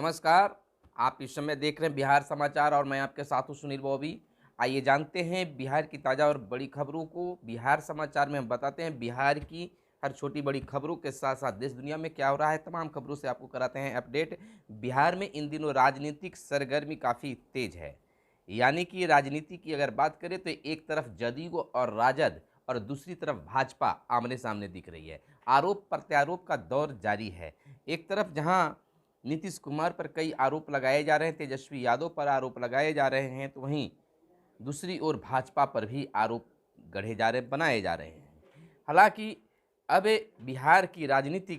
नमस्कार। आप इस समय देख रहे हैं बिहार समाचार और मैं आपके साथ हूं सुनील बॉबी। आइए जानते हैं बिहार की ताज़ा और बड़ी खबरों को। बिहार समाचार में हम बताते हैं बिहार की हर छोटी बड़ी खबरों के साथ साथ देश दुनिया में क्या हो रहा है, तमाम खबरों से आपको कराते हैं अपडेट। बिहार में इन दिनों राजनीतिक सरगर्मी काफ़ी तेज है। यानी कि राजनीति की अगर बात करें तो एक तरफ जदयू और राजद और दूसरी तरफ भाजपा आमने सामने दिख रही है। आरोप प्रत्यारोप का दौर जारी है। एक तरफ जहां नीतीश कुमार पर कई आरोप लगाए जा रहे हैं, तेजस्वी यादव पर आरोप लगाए जा रहे हैं, तो वहीं दूसरी ओर भाजपा पर भी आरोप गढ़े जा रहे, बनाए जा रहे हैं। हालांकि अब बिहार की राजनीति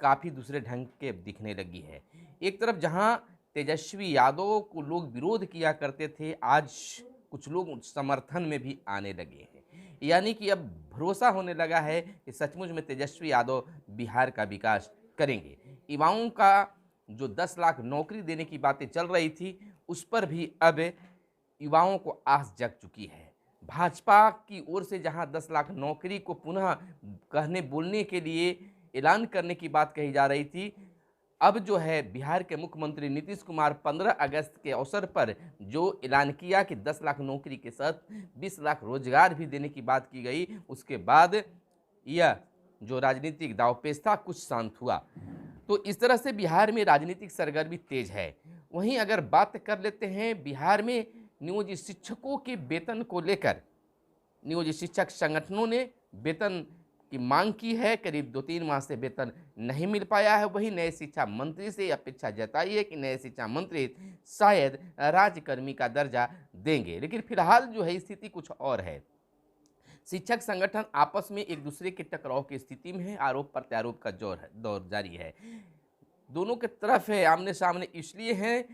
काफ़ी दूसरे ढंग के दिखने लगी है। एक तरफ जहां तेजस्वी यादव को लोग विरोध किया करते थे, आज कुछ लोग समर्थन में भी आने लगे हैं। यानी कि अब भरोसा होने लगा है कि सचमुच में तेजस्वी यादव बिहार का विकास करेंगे। युवाओं का जो 10 लाख नौकरी देने की बातें चल रही थी, उस पर भी अब युवाओं को आस जग चुकी है। भाजपा की ओर से जहां 10 लाख नौकरी को पुनः कहने बोलने के लिए ऐलान करने की बात कही जा रही थी, अब जो है बिहार के मुख्यमंत्री नीतीश कुमार 15 अगस्त के अवसर पर जो ऐलान किया कि 10 लाख नौकरी के साथ 20 लाख रोजगार भी देने की बात की गई, उसके बाद यह जो राजनीतिक दांवपेच था कुछ शांत हुआ। तो इस तरह से बिहार में राजनीतिक सरगर्मी तेज है। वहीं अगर बात कर लेते हैं बिहार में नियोजित शिक्षकों के वेतन को लेकर, नियोजित शिक्षक संगठनों ने वेतन की मांग की है। करीब 2-3 माह से वेतन नहीं मिल पाया है। वही नए शिक्षा मंत्री से अपेक्षा जताई है कि नए शिक्षा मंत्री शायद राज्यकर्मी का दर्जा देंगे, लेकिन फिलहाल जो है स्थिति कुछ और है। शिक्षक संगठन आपस में एक दूसरे के टकराव की स्थिति में है। आरोप प्रत्यारोप का दौर जारी है। दोनों के तरफ है आमने सामने इसलिए हैं,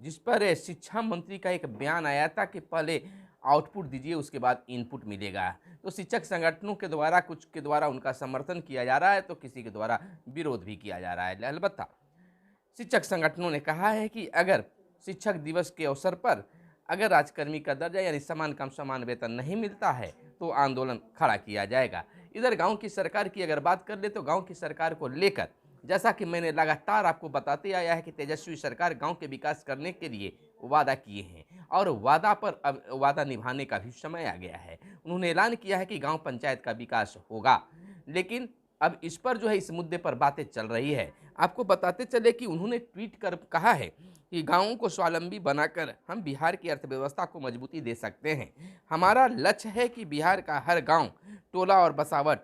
जिस पर शिक्षा मंत्री का एक बयान आया था कि पहले आउटपुट दीजिए उसके बाद इनपुट मिलेगा। तो शिक्षक संगठनों के द्वारा कुछ के द्वारा उनका समर्थन किया जा रहा है, तो किसी के द्वारा विरोध भी किया जा रहा है। अलबत्ता शिक्षक संगठनों ने कहा है कि अगर शिक्षक दिवस के अवसर पर अगर राजकर्मी का दर्जा यानी समान काम समान वेतन नहीं मिलता है तो आंदोलन खड़ा किया जाएगा। इधर गांव की सरकार की अगर बात कर ले तो गांव की सरकार को लेकर जैसा कि मैंने लगातार आपको बताते आया है कि तेजस्वी सरकार गांव के विकास करने के लिए वादा किए हैं और वादा पर अब वादा निभाने का भी समय आ गया है। उन्होंने ऐलान किया है कि गांव पंचायत का विकास होगा, लेकिन अब इस पर जो है इस मुद्दे पर बातें चल रही है। आपको बताते चले कि उन्होंने ट्वीट कर कहा है कि गांवों को स्वावलंबी बनाकर हम बिहार की अर्थव्यवस्था को मजबूती दे सकते हैं। हमारा लक्ष्य है कि बिहार का हर गांव, टोला और बसावट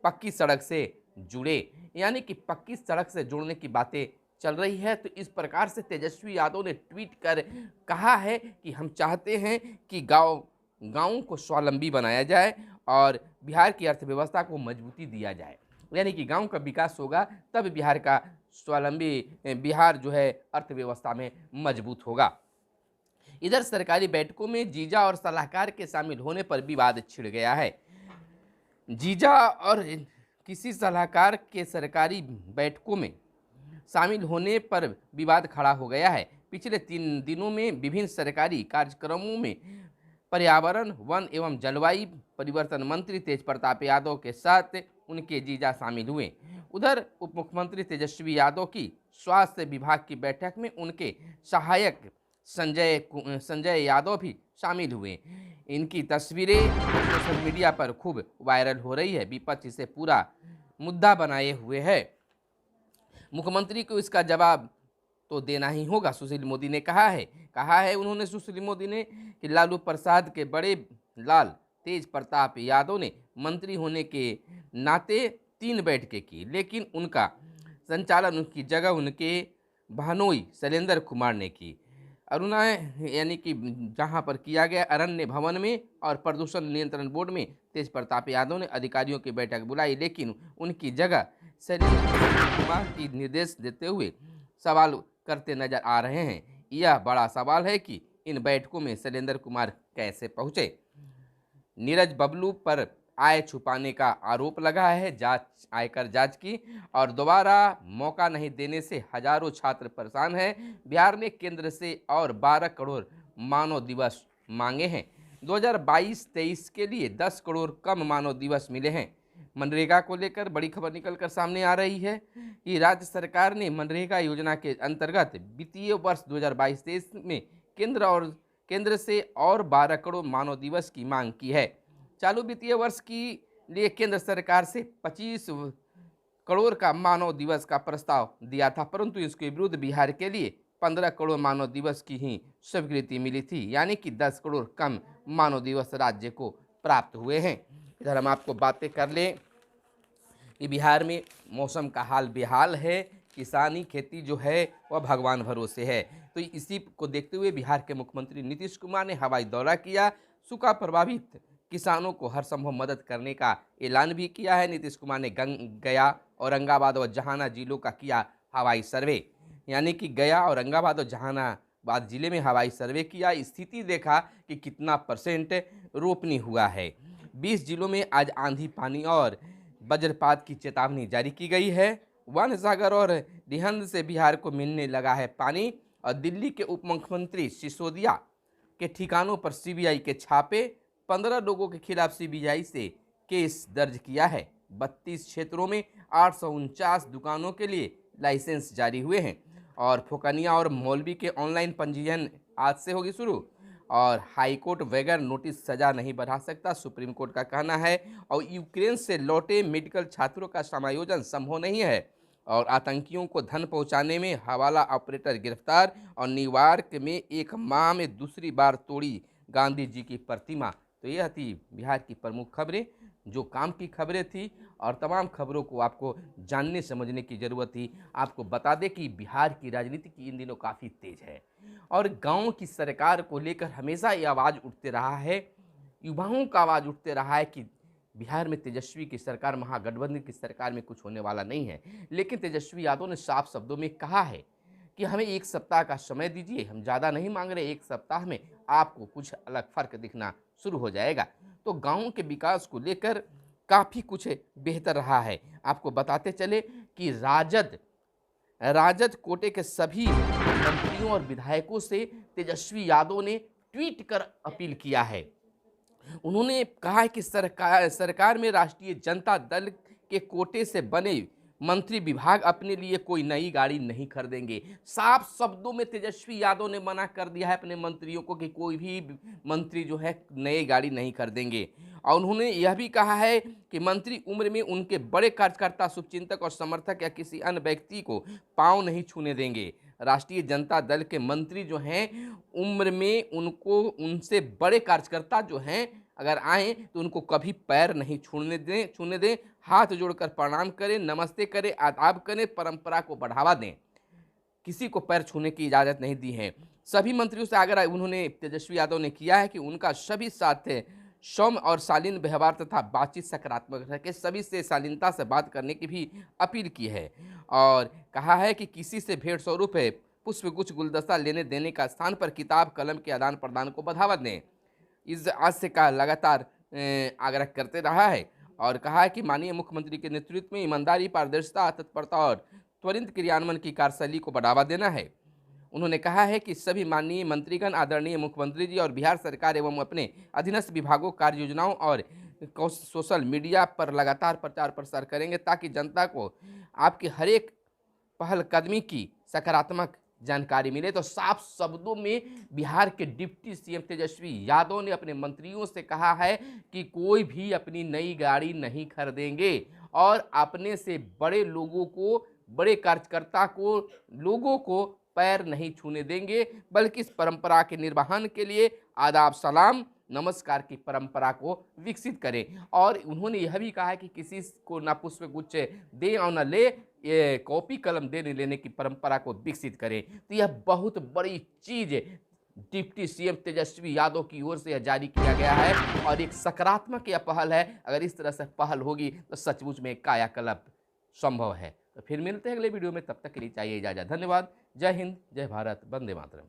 पक्की सड़क से जुड़े, यानी कि पक्की सड़क से जुड़ने की बातें चल रही है। तो इस प्रकार से तेजस्वी यादव ने ट्वीट कर कहा है कि हम चाहते हैं कि गाँवों को स्वावलंबी बनाया जाए और बिहार की अर्थव्यवस्था को मजबूती दिया जाए, यानी कि गांव का विकास होगा तब बिहार का स्वावलंबी बिहार जो है अर्थव्यवस्था में मजबूत होगा। इधर सरकारी बैठकों में जीजा और सलाहकार के शामिल होने पर विवाद छिड़ गया है। जीजा और किसी सलाहकार के सरकारी बैठकों में शामिल होने पर विवाद खड़ा हो गया है। पिछले 3 दिनों में विभिन्न सरकारी कार्यक्रमों में पर्यावरण, वन एवं जलवायु परिवर्तन मंत्री तेज प्रताप यादव के साथ उनके जीजा शामिल हुए। उधर उप मुख्यमंत्री तेजस्वी यादव की स्वास्थ्य विभाग की बैठक में उनके सहायक संजय यादव भी शामिल हुए। इनकी तस्वीरें सोशल मीडिया पर खूब वायरल हो रही है। विपक्ष इसे पूरा मुद्दा बनाए हुए है। मुख्यमंत्री को इसका जवाब तो देना ही होगा, सुशील मोदी ने कहा है उन्होंने सुशील मोदी ने कि लालू प्रसाद के बड़े लाल तेज प्रताप यादव ने मंत्री होने के नाते 3 बैठकें की, लेकिन उनका संचालन उनकी जगह उनके बहनोई शैलेंद्र कुमार ने की। अरुणा यानी कि जहां पर किया गया अरण्य भवन में और प्रदूषण नियंत्रण बोर्ड में तेज प्रताप यादव ने अधिकारियों की बैठक बुलाई, लेकिन उनकी जगह शैलेंद्र कुमार की निर्देश देते हुए सवाल करते नजर आ रहे हैं। यह बड़ा सवाल है कि इन बैठकों में शैलेंद्र कुमार कैसे पहुंचे। नीरज बबलू पर आय छुपाने का आरोप लगा है। आयकर जांच की और दोबारा मौका नहीं देने से हजारों छात्र परेशान हैं। बिहार ने केंद्र से और 12 करोड़ मानव दिवस मांगे हैं। 2022-23 के लिए 10 करोड़ कम मानव दिवस मिले हैं। मनरेगा को लेकर बड़ी खबर निकलकर सामने आ रही है कि राज्य सरकार ने मनरेगा योजना के अंतर्गत वित्तीय वर्ष 2022-23 में केंद्र से और 12 करोड़ मानव दिवस की मांग की है। चालू वित्तीय वर्ष के लिए केंद्र सरकार से 25 करोड़ का मानव दिवस का प्रस्ताव दिया था, परंतु इसके विरुद्ध बिहार के लिए 15 करोड़ मानव दिवस की ही स्वीकृति मिली थी, यानी कि 10 करोड़ कम मानव दिवस राज्य को प्राप्त हुए हैं। इधर हम आपको बातें कर लें कि बिहार में मौसम का हाल बेहाल है, किसानी खेती जो है वह भगवान भरोसे है। तो इसी को देखते हुए बिहार के मुख्यमंत्री नीतीश कुमार ने हवाई दौरा किया, सूखा प्रभावित किसानों को हर संभव मदद करने का ऐलान भी किया है। नीतीश कुमार ने गया, औरंगाबाद और जहानाबाद जिलों का किया हवाई सर्वे, यानी कि गया, औरंगाबाद और जहानाबाद जिले में हवाई सर्वे किया, स्थिति देखा कि कितना % रोपनी हुआ है। 20 जिलों में आज आंधी, पानी और वज्रपात की चेतावनी जारी की गई है। वन सागर और रिहंद से बिहार को मिलने लगा है पानी। और दिल्ली के उप मुख्यमंत्री सिसोदिया के ठिकानों पर सीबीआई के छापे, 15 लोगों के खिलाफ सीबीआई से केस दर्ज किया है। 32 क्षेत्रों में 849 दुकानों के लिए लाइसेंस जारी हुए हैं। और फोकनिया और मौलवी के ऑनलाइन पंजीयन आज से होगी शुरू। और हाईकोर्ट बगैर नोटिस सजा नहीं बढ़ा सकता, सुप्रीम कोर्ट का कहना है। और यूक्रेन से लौटे मेडिकल छात्रों का समायोजन संभव नहीं है। और आतंकियों को धन पहुंचाने में हवाला ऑपरेटर गिरफ्तार। और न्यूयॉर्क में एक माह में दूसरी बार तोड़ी गांधी जी की प्रतिमा। तो यह थी बिहार की प्रमुख खबरें, जो काम की खबरें थी। और तमाम खबरों को आपको जानने समझने की ज़रूरत थी। आपको बता दें कि बिहार की राजनीति की इन दिनों काफ़ी तेज है और गांव की सरकार को लेकर हमेशा ये आवाज़ उठते रहा है, युवाओं का आवाज़ उठते रहा है कि बिहार में तेजस्वी की सरकार, महागठबंधन की सरकार में कुछ होने वाला नहीं है। लेकिन तेजस्वी यादव ने साफ शब्दों में कहा है कि हमें 1 सप्ताह का समय दीजिए, हम ज़्यादा नहीं मांग रहे, 1 सप्ताह में आपको कुछ अलग फ़र्क दिखना शुरू हो जाएगा। तो गाँव के विकास को लेकर काफ़ी कुछ बेहतर रहा है। आपको बताते चले कि राजद कोटे के सभी मंत्रियों और विधायकों से तेजस्वी यादव ने ट्वीट कर अपील किया है। उन्होंने कहा है कि सरकार में राष्ट्रीय जनता दल के कोटे से बने मंत्री विभाग अपने लिए कोई नई गाड़ी नहीं खरीदेंगे। साफ शब्दों में तेजस्वी यादव ने मना कर दिया है अपने मंत्रियों को कि कोई भी मंत्री जो है नई गाड़ी नहीं खरीदेंगे। और उन्होंने यह भी कहा है कि मंत्री उम्र में उनके बड़े कार्यकर्ता, शुभचिंतक और समर्थक या किसी अन्य व्यक्ति को पांव नहीं छूने देंगे। राष्ट्रीय जनता दल के मंत्री जो हैं उम्र में उनसे बड़े कार्यकर्ता जो हैं अगर आए तो उनको कभी पैर नहीं छूने दें, हाथ जोड़कर प्रणाम करें, नमस्ते करें, आदाब करें, परंपरा को बढ़ावा दें। किसी को पैर छूने की इजाज़त नहीं दी है। सभी मंत्रियों से आग्रह उन्होंने तेजस्वी यादव ने किया है कि उनका सभी साथ सौम्य और शालीन व्यवहार तथा बातचीत सकारात्मक रखे, सभी से शालीनता से बात करने की भी अपील की है। और कहा है कि किसी से भेंट स्वरूप पुष्पगुच्छ, गुलदस्ता लेने देने का स्थान पर किताब कलम के आदान प्रदान को बढ़ावा दें। इस आज का लगातार आग्रह करते रहा है। और कहा है कि माननीय मुख्यमंत्री के नेतृत्व में ईमानदारी, पारदर्शिता, तत्परता और त्वरित क्रियान्वयन की कार्यशैली को बढ़ावा देना है। उन्होंने कहा है कि सभी माननीय मंत्रीगण, आदरणीय मुख्यमंत्री जी और बिहार सरकार एवं अपने अधीनस्थ विभागों, कार्य योजनाओं और सोशल मीडिया पर लगातार प्रचार प्रसार करेंगे ताकि जनता को आपकी हर एक पहलकदमी की सकारात्मक जानकारी मिले। तो साफ शब्दों में बिहार के डिप्टी सीएम तेजस्वी यादव ने अपने मंत्रियों से कहा है कि कोई भी अपनी नई गाड़ी नहीं खरीदेंगे और अपने से बड़े लोगों को, बड़े कार्यकर्ता को, लोगों को पैर नहीं छूने देंगे, बल्कि इस परंपरा के निर्वहन के लिए आदाब, सलाम, नमस्कार की परंपरा को विकसित करें। और उन्होंने यह भी कहा है कि किसी को ना पुष्पगुच्छ दे और न ले, ये कॉपी कलम देने लेने की परंपरा को विकसित करें। तो यह बहुत बड़ी चीज़ डिप्टी सीएम तेजस्वी यादव की ओर से जारी किया गया है और एक सकारात्मक यह पहल है। अगर इस तरह से पहल होगी तो सचमुच में कायाकल्प संभव है। तो फिर मिलते हैं अगले वीडियो में, तब तक के लिए चाहिए इजाज़त। धन्यवाद। जय हिंद, जय भारत, वंदे मातरम।